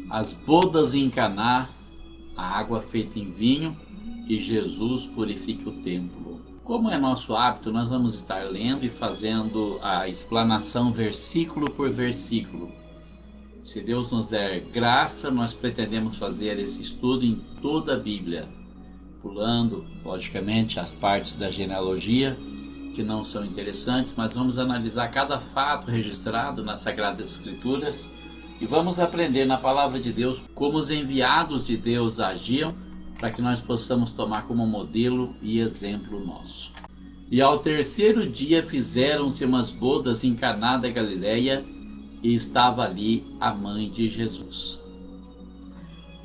As bodas em Caná, a água feita em vinho, e Jesus purifica o templo. Como é nosso hábito, nós vamos estar lendo e fazendo a explanação versículo por versículo. Se Deus nos der graça, nós pretendemos fazer esse estudo em toda a Bíblia, pulando, logicamente, as partes da genealogia que não são interessantes, mas vamos analisar cada fato registrado nas Sagradas Escrituras e vamos aprender na Palavra de Deus como os enviados de Deus agiam, para que nós possamos tomar como modelo e exemplo nosso. E ao terceiro dia fizeram-se umas bodas em Caná da Galileia, e estava ali a mãe de Jesus.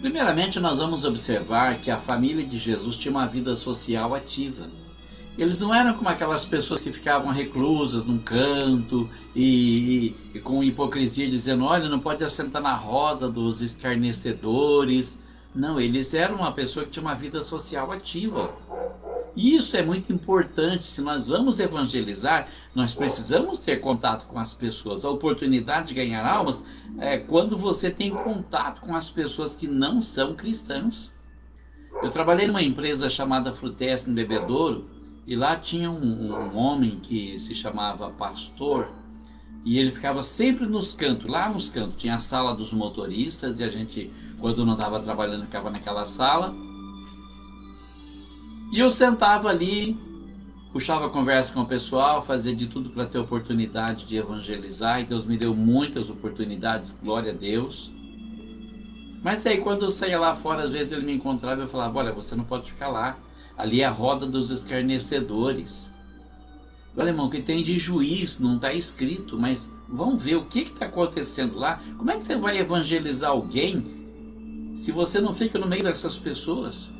Primeiramente, nós vamos observar que a família de Jesus tinha uma vida social ativa. Eles não eram como aquelas pessoas que ficavam reclusas num canto e com hipocrisia dizendo: olha, não pode assentar na roda dos escarnecedores. Não, eles eram uma pessoa que tinha uma vida social ativa. E isso é muito importante. Se nós vamos evangelizar, nós precisamos ter contato com as pessoas. A oportunidade de ganhar almas é quando você tem contato com as pessoas que não são cristãs. Eu trabalhei numa empresa chamada Frutesc em Bebedouro, e lá tinha um homem que se chamava Pastor, e ele ficava sempre nos cantos, lá nos cantos. Tinha a sala dos motoristas, e a gente, quando não estava trabalhando, ficava naquela sala. E eu sentava ali, puxava conversa com o pessoal, fazia de tudo para ter oportunidade de evangelizar, e Deus me deu muitas oportunidades, glória a Deus. Mas aí quando eu saía lá fora, às vezes ele me encontrava e eu falava: olha, você não pode ficar lá, ali é a roda dos escarnecedores. Olha, irmão, que tem de juiz, não está escrito, mas vamos ver o que está acontecendo lá. Como é que você vai evangelizar alguém se você não fica no meio dessas pessoas?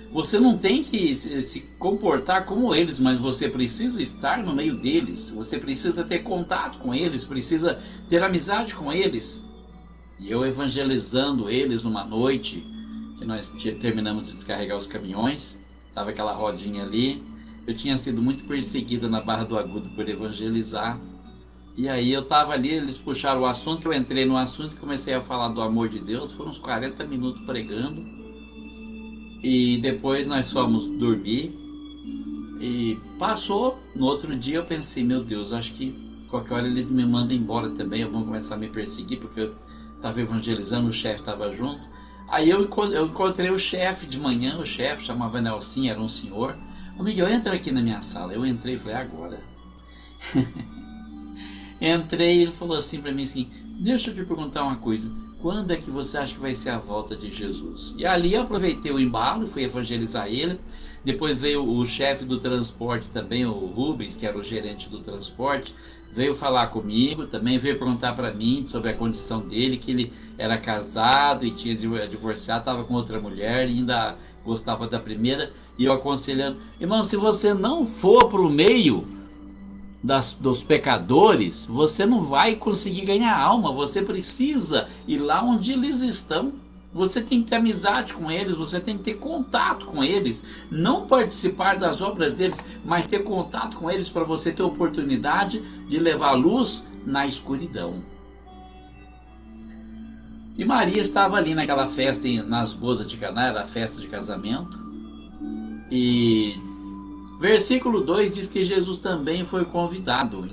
Você não tem que se comportar como eles, mas você precisa estar no meio deles. Você precisa ter contato com eles, precisa ter amizade com eles. E eu evangelizando eles numa noite, que nós terminamos de descarregar os caminhões, estava aquela rodinha ali. Eu tinha sido muito perseguido na Barra do Agudo por evangelizar. E aí eu estava ali, eles puxaram o assunto, eu entrei no assunto e comecei a falar do amor de Deus. Foram uns 40 minutos pregando. E depois nós fomos dormir. E passou, no outro dia eu pensei: meu Deus, acho que qualquer hora eles me mandam embora também, vão começar a me perseguir, porque eu estava evangelizando, o chefe estava junto. Aí eu encontrei o chefe de manhã, o chefe chamava Nelson, era um senhor. Ô Miguel, entra aqui na minha sala. Eu entrei e falei: agora. Entrei e ele falou assim para mim assim: deixa eu te perguntar uma coisa, quando é que você acha que vai ser a volta de Jesus? E ali eu aproveitei o embalo e fui evangelizar ele. Depois veio o chefe do transporte também, o Rubens, que era o gerente do transporte, veio falar comigo, também veio perguntar para mim sobre a condição dele, que ele era casado e tinha divorciado, estava com outra mulher e ainda gostava da primeira. E eu aconselhando: irmão, se você não for para o meio dos pecadores, você não vai conseguir ganhar alma. Você precisa ir lá onde eles estão. Você tem que ter amizade com eles, você tem que ter contato com eles, não participar das obras deles, mas ter contato com eles para você ter oportunidade de levar luz na escuridão. E Maria estava ali naquela festa, nas bodas de Caná, era a festa de casamento. E versículo 2 diz que Jesus também foi convidado.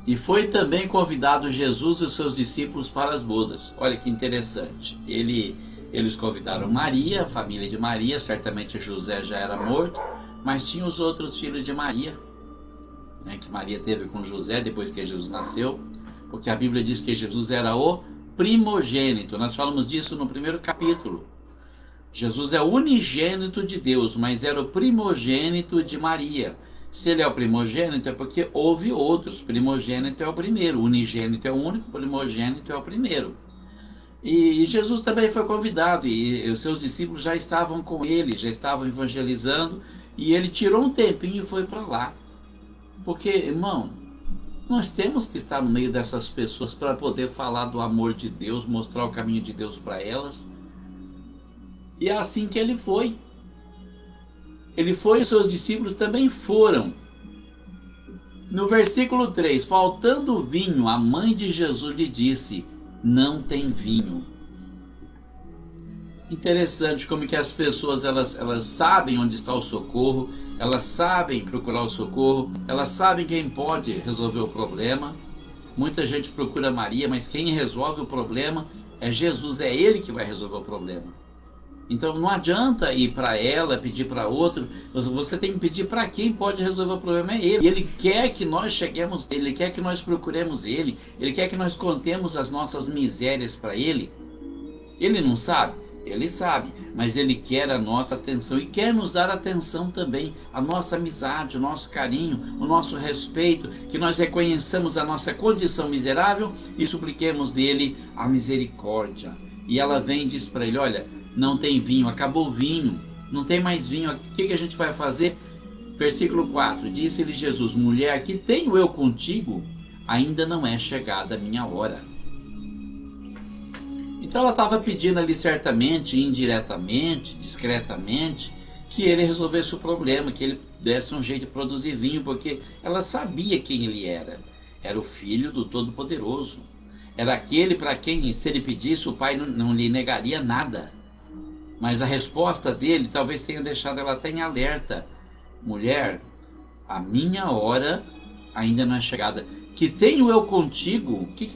E foi também convidado Jesus e os seus discípulos para as bodas. Olha que interessante. Eles convidaram Maria, a família de Maria. Certamente José já era morto, mas tinha os outros filhos de Maria, né, que Maria teve com José depois que Jesus nasceu. Porque a Bíblia diz que Jesus era o primogênito. Nós falamos disso no primeiro capítulo. Jesus é o unigênito de Deus, mas era o primogênito de Maria. Se ele é o primogênito, é porque houve outros. Primogênito é o primeiro, unigênito é o único, primogênito é o primeiro. E Jesus também foi convidado, e os seus discípulos já estavam com ele, já estavam evangelizando, e ele tirou um tempinho e foi para lá. Porque, irmão, nós temos que estar no meio dessas pessoas para poder falar do amor de Deus, mostrar o caminho de Deus para elas. E é assim que ele foi. Ele foi e seus discípulos também foram. No versículo 3, faltando vinho, a mãe de Jesus lhe disse: não tem vinho. Interessante como que as pessoas elas sabem onde está o socorro, elas sabem procurar o socorro, elas sabem quem pode resolver o problema. Muita gente procura Maria, mas quem resolve o problema é Jesus, é Ele que vai resolver o problema. Então não adianta ir para ela, pedir para outro, você tem que pedir para quem pode resolver o problema, é Ele. E Ele quer que nós cheguemos a Ele, Ele quer que nós procuremos Ele, Ele quer que nós contemos as nossas misérias para Ele. Ele não sabe? Ele sabe, mas Ele quer a nossa atenção e quer nos dar atenção também, a nossa amizade, o nosso carinho, o nosso respeito, que nós reconheçamos a nossa condição miserável e supliquemos dele a misericórdia. E ela vem e diz para ele, olha, não tem vinho, acabou o vinho, não tem mais vinho, o que a gente vai fazer? Versículo 4, disse-lhe Jesus, mulher, que tenho eu contigo? Ainda não é chegada a minha hora. Então ela estava pedindo ali certamente, indiretamente, discretamente, que ele resolvesse o problema, que ele desse um jeito de produzir vinho, porque ela sabia quem ele era. Era o filho do Todo-Poderoso. Era aquele para quem, se ele pedisse, o pai não lhe negaria nada. Mas a resposta dele talvez tenha deixado ela até em alerta. Mulher, a minha hora ainda não é chegada. Que tenho eu contigo? O que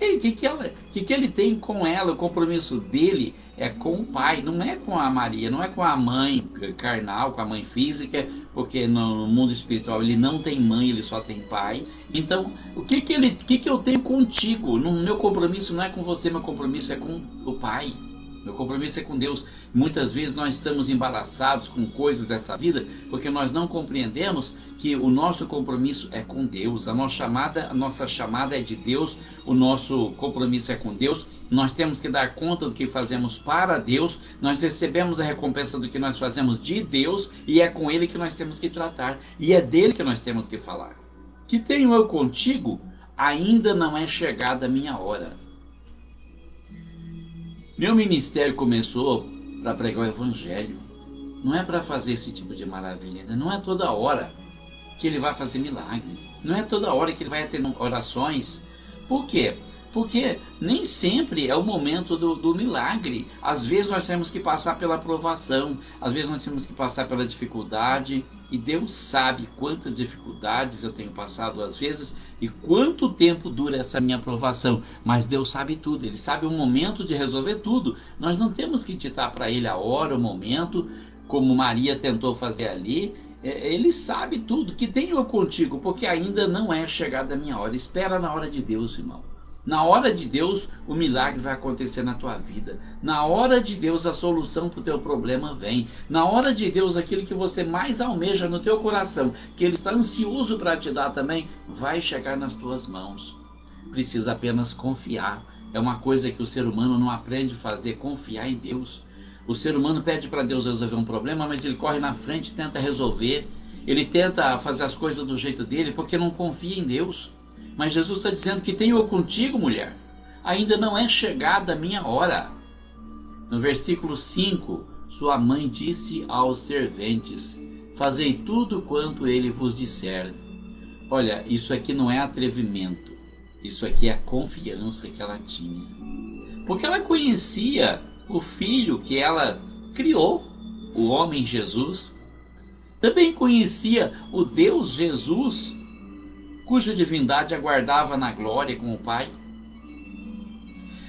ele tem com ela? O compromisso dele é com o pai, não é com a Maria, não é com a mãe carnal, com a mãe física, porque no mundo espiritual ele não tem mãe, ele só tem pai. Então, o que eu tenho contigo? Meu compromisso não é com você, meu compromisso é com o pai. Meu compromisso é com Deus. Muitas vezes nós estamos embaraçados com coisas dessa vida porque nós não compreendemos que o nosso compromisso é com Deus. A nossa chamada é de Deus, o nosso compromisso é com Deus. Nós temos que dar conta do que fazemos para Deus. Nós recebemos a recompensa do que nós fazemos de Deus e é com Ele que nós temos que tratar. E é dele que nós temos que falar. Que tenho eu contigo? Ainda não é chegada a minha hora. Meu ministério começou para pregar o Evangelho. Não é para fazer esse tipo de maravilha. Não é toda hora que ele vai fazer milagre. Não é toda hora que ele vai ter orações. Por quê? Porque nem sempre é o momento do milagre. Às vezes nós temos que passar pela provação. Às vezes nós temos que passar pela dificuldade. E Deus sabe quantas dificuldades eu tenho passado às vezes e quanto tempo dura essa minha provação. Mas Deus sabe tudo, Ele sabe o momento de resolver tudo. Nós não temos que ditar para Ele a hora, o momento, como Maria tentou fazer ali. Ele sabe tudo, que tenho eu contigo, porque ainda não é chegada a minha hora. Espera na hora de Deus, irmão. Na hora de Deus, o milagre vai acontecer na tua vida. Na hora de Deus, a solução para o teu problema vem. Na hora de Deus, aquilo que você mais almeja no teu coração, que Ele está ansioso para te dar também, vai chegar nas tuas mãos. Precisa apenas confiar. É uma coisa que o ser humano não aprende a fazer, confiar em Deus. O ser humano pede para Deus resolver um problema, mas ele corre na frente e tenta resolver. Ele tenta fazer as coisas do jeito dele porque não confia em Deus. Mas Jesus está dizendo que tenho eu contigo, mulher. Ainda não é chegada a minha hora. No versículo 5, sua mãe disse aos serventes, fazei tudo quanto ele vos disser. Olha, isso aqui não é atrevimento. Isso aqui é a confiança que ela tinha. Porque ela conhecia o filho que ela criou, o homem Jesus. Também conhecia o Deus Jesus, cuja divindade aguardava na glória com o Pai.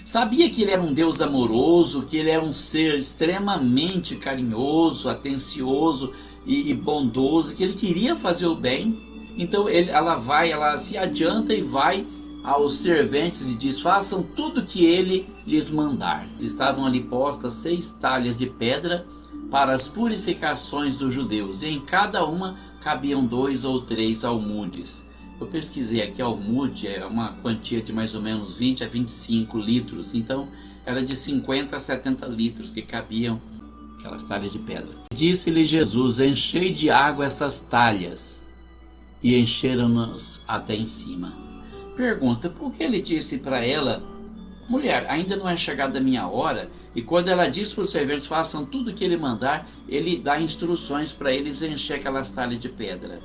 Sabia que ele era um Deus amoroso, que ele era um ser extremamente carinhoso, atencioso e bondoso, que ele queria fazer o bem. Então ela se adianta e vai aos serventes e diz, façam tudo que ele lhes mandar. Estavam ali postas 6 talhas de pedra para as purificações dos judeus, e em cada uma cabiam 2 ou 3 almudes. Eu pesquisei aqui, almude é uma quantia de mais ou menos 20 a 25 litros, então era de 50 a 70 litros que cabiam aquelas talhas de pedra. Disse-lhe Jesus, enchei de água essas talhas, e encheram-nas até em cima. Pergunta, por que ele disse para ela, mulher, ainda não é chegada a minha hora? E quando ela diz para os serventes, façam tudo o que ele mandar, ele dá instruções para eles encher aquelas talhas de pedra.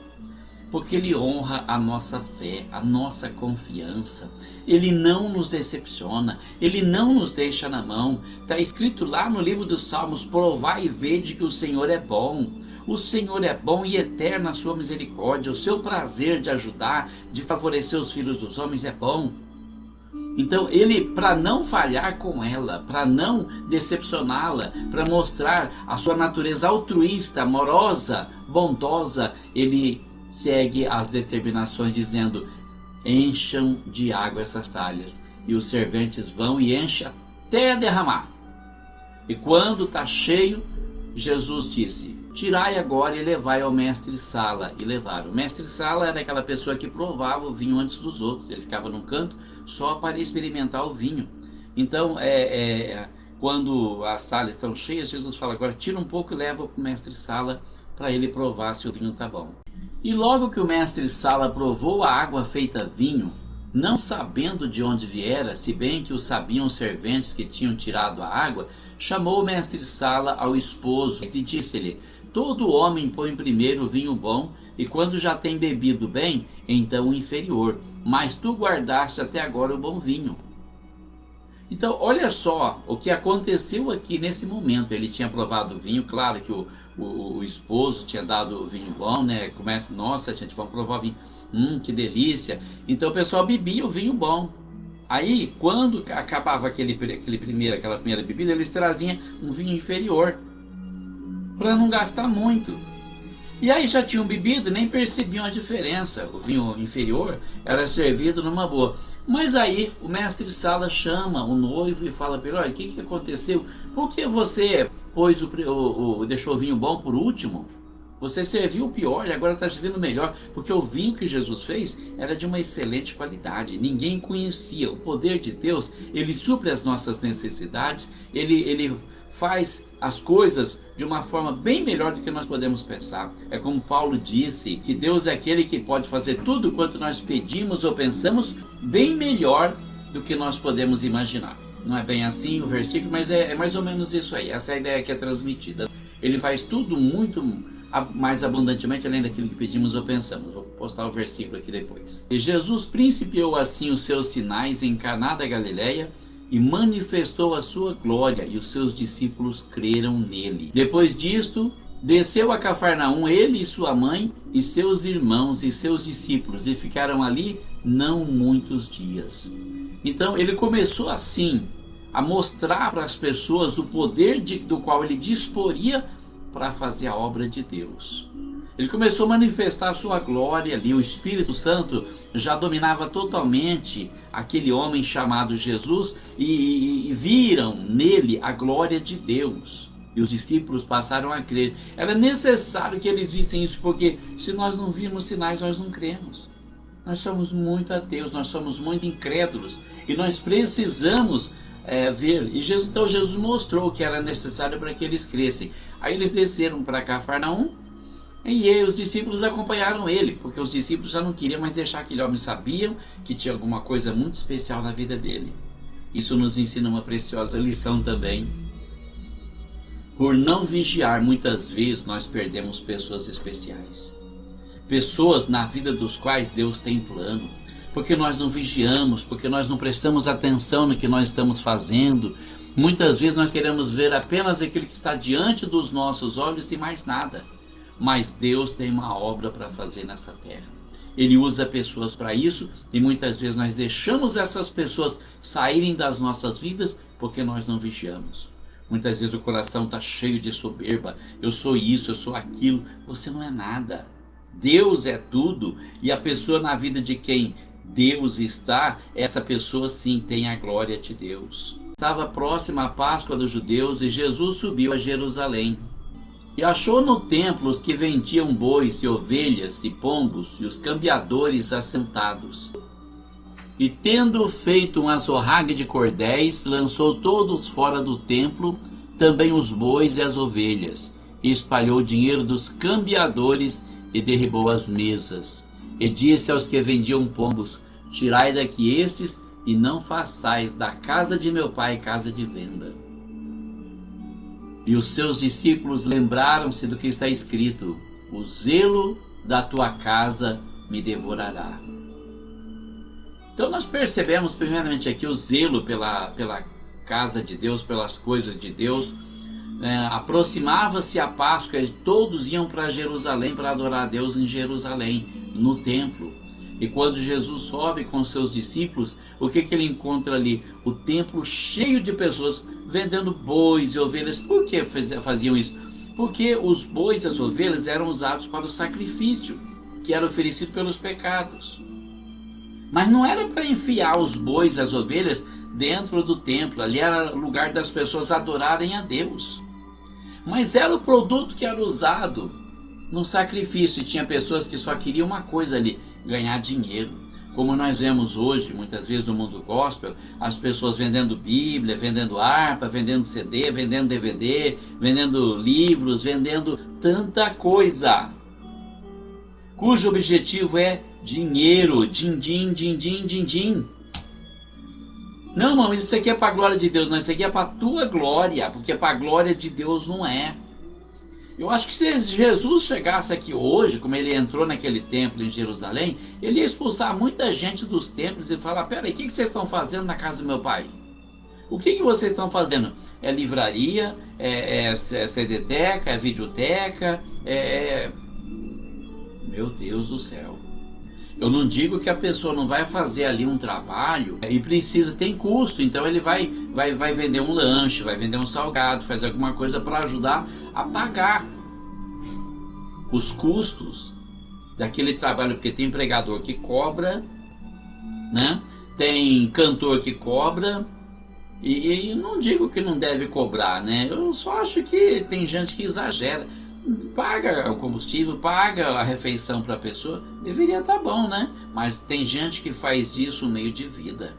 porque Ele honra a nossa fé, a nossa confiança. Ele não nos decepciona, Ele não nos deixa na mão. Está escrito lá no livro dos Salmos: provai e vede que o Senhor é bom. O Senhor é bom e eterna a sua misericórdia. O seu prazer de ajudar, de favorecer os filhos dos homens é bom. Então Ele, para não falhar com ela, para não decepcioná-la, para mostrar a sua natureza altruísta, amorosa, bondosa, Ele segue as determinações dizendo: encham de água essas talhas. E os serventes vão e enchem até derramar. E quando está cheio, Jesus disse: tirai agora e levai ao mestre-sala. E levaram. O mestre-sala era aquela pessoa que provava o vinho antes dos outros. Ele ficava num canto só para experimentar o vinho. Então, quando as salas estão cheias, Jesus fala: agora tira um pouco e leva para o mestre-sala para ele provar se o vinho está bom. E logo que o mestre-sala provou a água feita vinho, não sabendo de onde viera, se bem que o sabiam os serventes que tinham tirado a água, chamou o mestre-sala ao esposo e disse-lhe: todo homem põe primeiro o vinho bom, e quando já tem bebido bem, então o inferior. Mas tu guardaste até agora o bom vinho. Então, olha só o que aconteceu aqui nesse momento. Ele tinha provado o vinho, claro que o esposo tinha dado o vinho bom, né? Começa: nossa, gente, vamos provar o vinho. Que delícia. Então o pessoal bebia o vinho bom. Aí, quando acabava aquela primeira bebida, eles traziam um vinho inferior, para não gastar muito. E aí já tinham bebido, nem percebiam a diferença. O vinho inferior era servido numa boa. Mas aí o mestre-sala chama o noivo e fala para ele: olha, o que aconteceu? Por que você deixou o vinho bom por último? Você serviu o pior e agora está servindo o melhor. Porque o vinho que Jesus fez era de uma excelente qualidade. Ninguém conhecia. O poder de Deus, Ele supre as nossas necessidades. Ele faz as coisas de uma forma bem melhor do que nós podemos pensar. É como Paulo disse, que Deus é aquele que pode fazer tudo quanto nós pedimos ou pensamos, bem melhor do que nós podemos imaginar. Não é bem assim o versículo, mas é mais ou menos isso aí. Essa é a ideia que é transmitida. Ele faz tudo muito mais abundantemente além daquilo que pedimos ou pensamos. Vou postar o versículo aqui depois. E Jesus principiou assim os seus sinais em Caná da Galileia, e manifestou a sua glória, e os seus discípulos creram nele. Depois disto, desceu a Cafarnaum, ele e sua mãe, e seus irmãos e seus discípulos, e ficaram ali não muitos dias. Então ele começou assim a mostrar para as pessoas o poder do qual ele disporia para fazer a obra de Deus. Ele começou a manifestar a sua glória ali. O Espírito Santo já dominava totalmente aquele homem chamado Jesus, e viram nele a glória de Deus. E os discípulos passaram a crer. Era necessário que eles vissem isso, porque se nós não virmos sinais, nós não cremos. Nós somos muito ateus, nós somos muito incrédulos, e nós precisamos ver. E Jesus mostrou que era necessário para que eles crescem. Aí eles desceram para Cafarnaum, e os discípulos acompanharam ele, porque os discípulos já não queriam mais deixar aquele homem. Sabiam que tinha alguma coisa muito especial na vida dele. Isso nos ensina uma preciosa lição também. Por não vigiar, muitas vezes nós perdemos pessoas especiais. Pessoas na vida dos quais Deus tem plano. Porque nós não vigiamos, porque nós não prestamos atenção no que nós estamos fazendo. Muitas vezes nós queremos ver apenas aquilo que está diante dos nossos olhos e mais nada. Mas Deus tem uma obra para fazer nessa terra. Ele usa pessoas para isso, e muitas vezes nós deixamos essas pessoas saírem das nossas vidas porque nós não vigiamos. Muitas vezes o coração está cheio de soberba. Eu sou isso, eu sou aquilo. Você não é nada. Deus é tudo, e a pessoa na vida de quem Deus está, essa pessoa sim tem a glória de Deus. Estava próxima a Páscoa dos judeus, e Jesus subiu a Jerusalém. E achou no templo os que vendiam bois e ovelhas e pombos, e os cambiadores assentados. E tendo feito um azorrague de cordéis, lançou todos fora do templo, também os bois e as ovelhas, e espalhou o dinheiro dos cambiadores, e derribou as mesas. E disse aos que vendiam pombos: tirai daqui estes, e não façais da casa de meu pai casa de venda. E os seus discípulos lembraram-se do que está escrito: o zelo da tua casa me devorará. Então nós percebemos primeiramente aqui o zelo pela casa de Deus, pelas coisas de Deus. Aproximava-se a Páscoa e todos iam para Jerusalém para adorar a Deus em Jerusalém, no templo. E quando Jesus sobe com seus discípulos, o que ele encontra ali? O templo cheio de pessoas vendendo bois e ovelhas. Por que faziam isso? Porque os bois e as ovelhas eram usados para o sacrifício, que era oferecido pelos pecados. Mas não era para enfiar os bois e as ovelhas dentro do templo. Ali era lugar das pessoas adorarem a Deus. Mas era o produto que era usado no sacrifício. E tinha pessoas que só queriam uma coisa ali: ganhar dinheiro. Como nós vemos hoje, muitas vezes no mundo gospel, as pessoas vendendo Bíblia, vendendo harpa, vendendo CD, vendendo DVD, vendendo livros, vendendo tanta coisa, cujo objetivo é dinheiro, din-din, din-din, din-din. Não, mas isso aqui é para a glória de Deus. Não, isso aqui é para a tua glória, porque para a glória de Deus não é. Eu acho que se Jesus chegasse aqui hoje, como ele entrou naquele templo em Jerusalém, ele ia expulsar muita gente dos templos e falar: peraí, o que vocês estão fazendo na casa do meu pai? O que vocês estão fazendo? É livraria, é CD-teca, é videoteca, Meu Deus do céu. Eu não digo que a pessoa não vai fazer ali um trabalho e tem custo, então ele vai vender um lanche, vai vender um salgado, fazer alguma coisa para ajudar a pagar os custos daquele trabalho, porque tem empregador que cobra, né? Tem cantor que cobra, e não digo que não deve cobrar, né? Eu só acho que tem gente que exagera. Paga o combustível, paga a refeição para a pessoa, deveria estar bom, né? Mas tem gente que faz disso um meio de vida.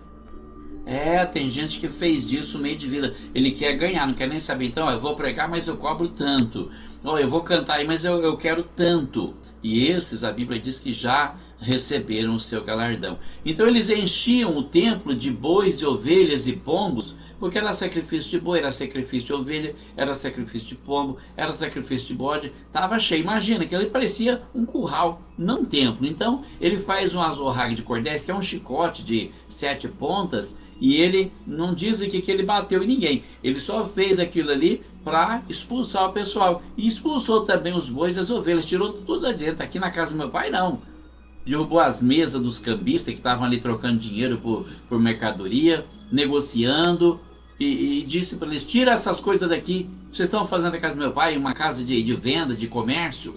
Tem gente que fez disso um meio de vida. Ele quer ganhar, não quer nem saber. Então, eu vou pregar, mas eu cobro tanto. Eu vou cantar aí, mas eu quero tanto. E esses, a Bíblia diz que já receberam o seu galardão. Então eles enchiam o templo de bois e ovelhas e pombos, porque era sacrifício de boi, era sacrifício de ovelha, era sacrifício de pombo, era sacrifício de bode, estava cheio. Imagina que ele parecia um curral, não um templo. Então ele faz um azorrague de cordéis, que é um chicote de 7 pontas, e ele não diz aqui que ele bateu em ninguém, ele só fez aquilo ali para expulsar o pessoal, e expulsou também os bois e as ovelhas, tirou tudo adentro. Aqui na casa do meu pai não. Derrubou as mesas dos cambistas que estavam ali trocando dinheiro por mercadoria, negociando, e disse para eles: tira essas coisas daqui, vocês estão fazendo a casa do meu pai uma casa de venda, de comércio.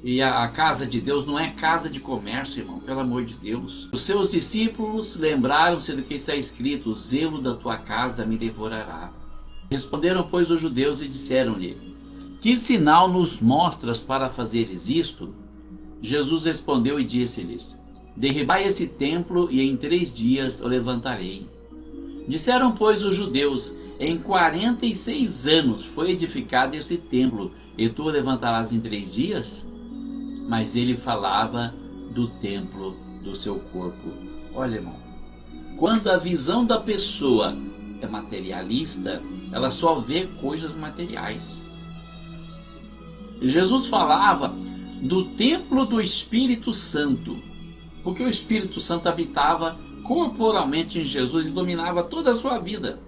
E a casa de Deus não é casa de comércio, irmão, pelo amor de Deus. Os seus discípulos lembraram-se do que está escrito: o zelo da tua casa me devorará. Responderam, pois, os judeus e disseram-lhe: que sinal nos mostras para fazeres isto? Jesus respondeu e disse-lhes: derribai esse templo e em 3 dias o levantarei. Disseram, pois, os judeus: em 46 anos foi edificado esse templo, e tu o levantarás em 3 dias? Mas ele falava do templo do seu corpo. Olha, irmão, quando a visão da pessoa é materialista, ela só vê coisas materiais. Jesus falava do templo do Espírito Santo, porque o Espírito Santo habitava corporalmente em Jesus e dominava toda a sua vida.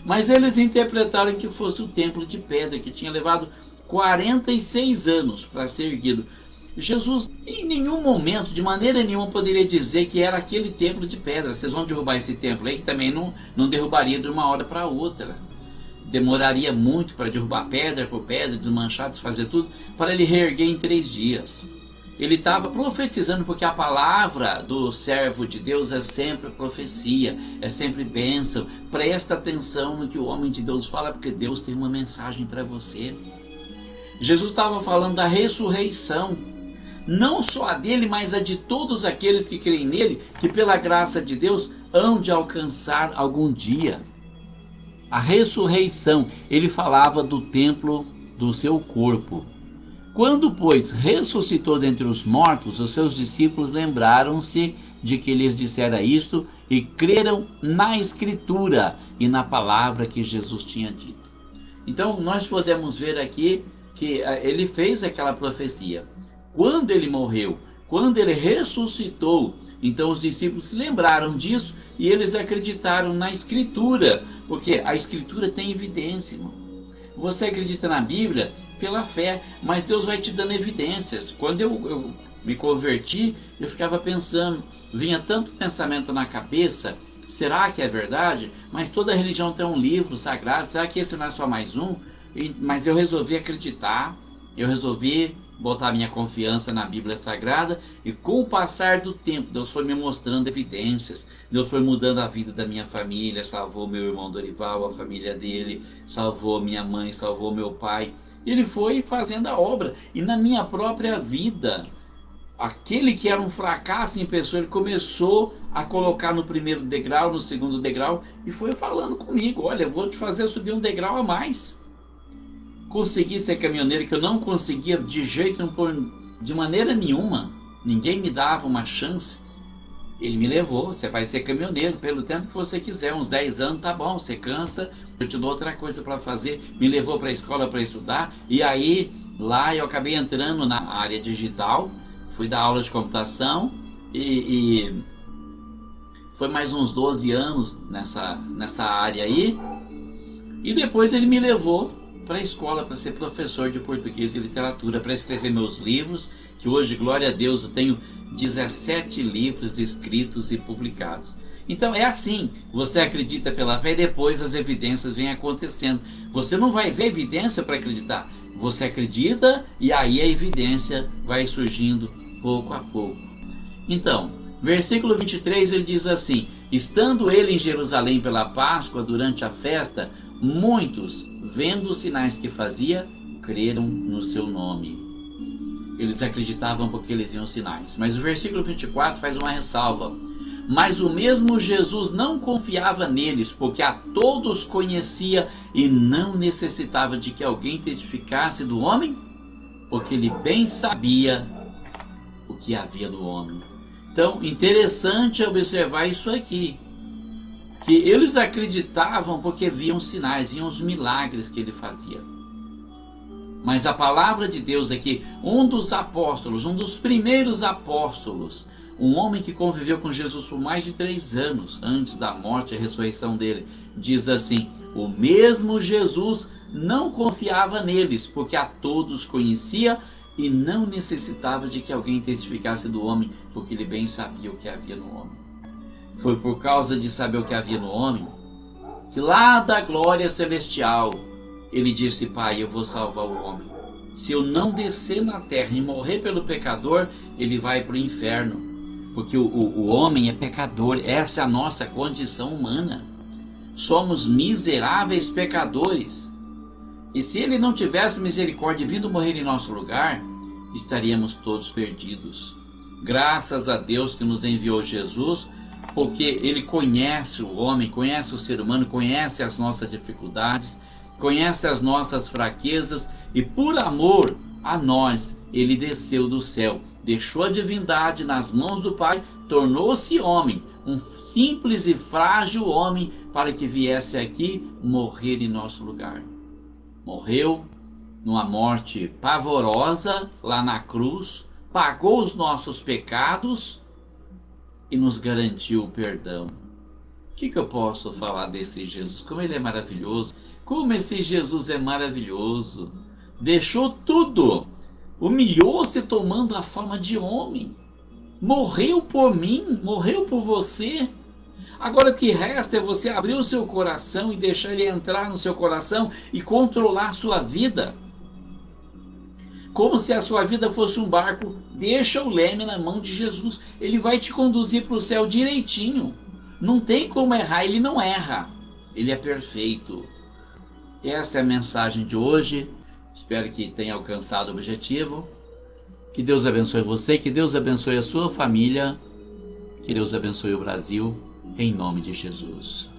Mas eles interpretaram que fosse o templo de pedra, que tinha levado 46 anos para ser erguido. Jesus, em nenhum momento, de maneira nenhuma, poderia dizer que era aquele templo de pedra. Vocês vão derrubar esse templo aí, que também não derrubaria de uma hora para outra. Demoraria muito para derrubar pedra por pedra, desmanchar, desfazer tudo, para ele reerguer em 3 dias. Ele estava profetizando, porque a palavra do servo de Deus é sempre profecia, é sempre bênção. Presta atenção no que o homem de Deus fala, porque Deus tem uma mensagem para você. Jesus estava falando da ressurreição, não só a dele, mas a de todos aqueles que creem nele, que pela graça de Deus hão de alcançar algum dia a ressurreição. Ele falava do templo do seu corpo. Quando, pois, ressuscitou dentre os mortos, os seus discípulos lembraram-se de que lhes dissera isto e creram na Escritura e na palavra que Jesus tinha dito. Então, nós podemos ver aqui que ele fez aquela profecia. quando ele morreu, quando ele ressuscitou. Então os discípulos se lembraram disso e eles acreditaram na Escritura, porque a Escritura tem evidência, irmão. Você acredita na Bíblia pela fé, mas Deus vai te dando evidências. Quando eu me converti, eu ficava pensando, vinha tanto pensamento na cabeça, será que é verdade? Mas toda religião tem um livro sagrado, será que esse não é só mais um? Mas eu resolvi acreditar, eu resolvi botar minha confiança na Bíblia Sagrada, e com o passar do tempo, Deus foi me mostrando evidências, Deus foi mudando a vida da minha família, salvou meu irmão Dorival, a família dele, salvou minha mãe, salvou meu pai, ele foi fazendo a obra, e na minha própria vida, aquele que era um fracasso em pessoa, ele começou a colocar no primeiro degrau, no segundo degrau, e foi falando comigo, olha, eu vou te fazer subir um degrau a mais. Consegui ser caminhoneiro, que eu não conseguia de jeito nenhum, de maneira nenhuma, ninguém me dava uma chance. Ele me levou, você vai ser caminhoneiro pelo tempo que você quiser, uns 10 anos, tá bom, você cansa, eu te dou outra coisa para fazer. Me levou para a escola para estudar, e aí lá eu acabei entrando na área digital, fui dar aula de computação, e foi mais uns 12 anos nessa área aí, e depois ele me levou para a escola, para ser professor de português e literatura, para escrever meus livros, que hoje, glória a Deus, eu tenho 17 livros escritos e publicados. Então é assim, você acredita pela fé e depois as evidências vêm acontecendo. Você não vai ver evidência para acreditar, você acredita e aí a evidência vai surgindo pouco a pouco. Então, versículo 23 ele diz assim: estando ele em Jerusalém pela Páscoa, durante a festa, muitos, vendo os sinais que fazia, creram no seu nome. Eles acreditavam porque eles viam sinais. Mas o versículo 24 faz uma ressalva. Mas o mesmo Jesus não confiava neles, porque a todos conhecia e não necessitava de que alguém testificasse do homem, porque ele bem sabia o que havia no homem. Então, interessante observar isso aqui, que eles acreditavam porque viam sinais, viam os milagres que ele fazia. Mas a palavra de Deus aqui, um dos apóstolos, um dos primeiros apóstolos, um homem que conviveu com Jesus por mais de 3 anos, antes da morte e ressurreição dele, diz assim: o mesmo Jesus não confiava neles, porque a todos conhecia e não necessitava de que alguém testificasse do homem, porque ele bem sabia o que havia no homem. Foi por causa de saber o que havia no homem, que lá da glória celestial, ele disse: Pai, eu vou salvar o homem. Se eu não descer na terra e morrer pelo pecador, ele vai para o inferno. Porque o homem é pecador, essa é a nossa condição humana. Somos miseráveis pecadores. E se ele não tivesse misericórdia vindo morrer em nosso lugar, estaríamos todos perdidos. Graças a Deus que nos enviou Jesus, porque ele conhece o homem, conhece o ser humano, conhece as nossas dificuldades, conhece as nossas fraquezas, e por amor a nós, ele desceu do céu, deixou a divindade nas mãos do Pai, tornou-se homem, um simples e frágil homem, para que viesse aqui morrer em nosso lugar. Morreu numa morte pavorosa lá na cruz, pagou os nossos pecados e nos garantiu o perdão. O que eu posso falar desse Jesus? Como ele é maravilhoso, como esse Jesus é maravilhoso. Deixou tudo, humilhou-se tomando a forma de homem, morreu por mim, morreu por você. Agora o que resta é você abrir o seu coração e deixar ele entrar no seu coração e controlar a sua vida. Como se a sua vida fosse um barco, deixa o leme na mão de Jesus, ele vai te conduzir para o céu direitinho. Não tem como errar, ele não erra, ele é perfeito. Essa é a mensagem de hoje. Espero que tenha alcançado o objetivo. Que Deus abençoe você, que Deus abençoe a sua família, que Deus abençoe o Brasil, em nome de Jesus.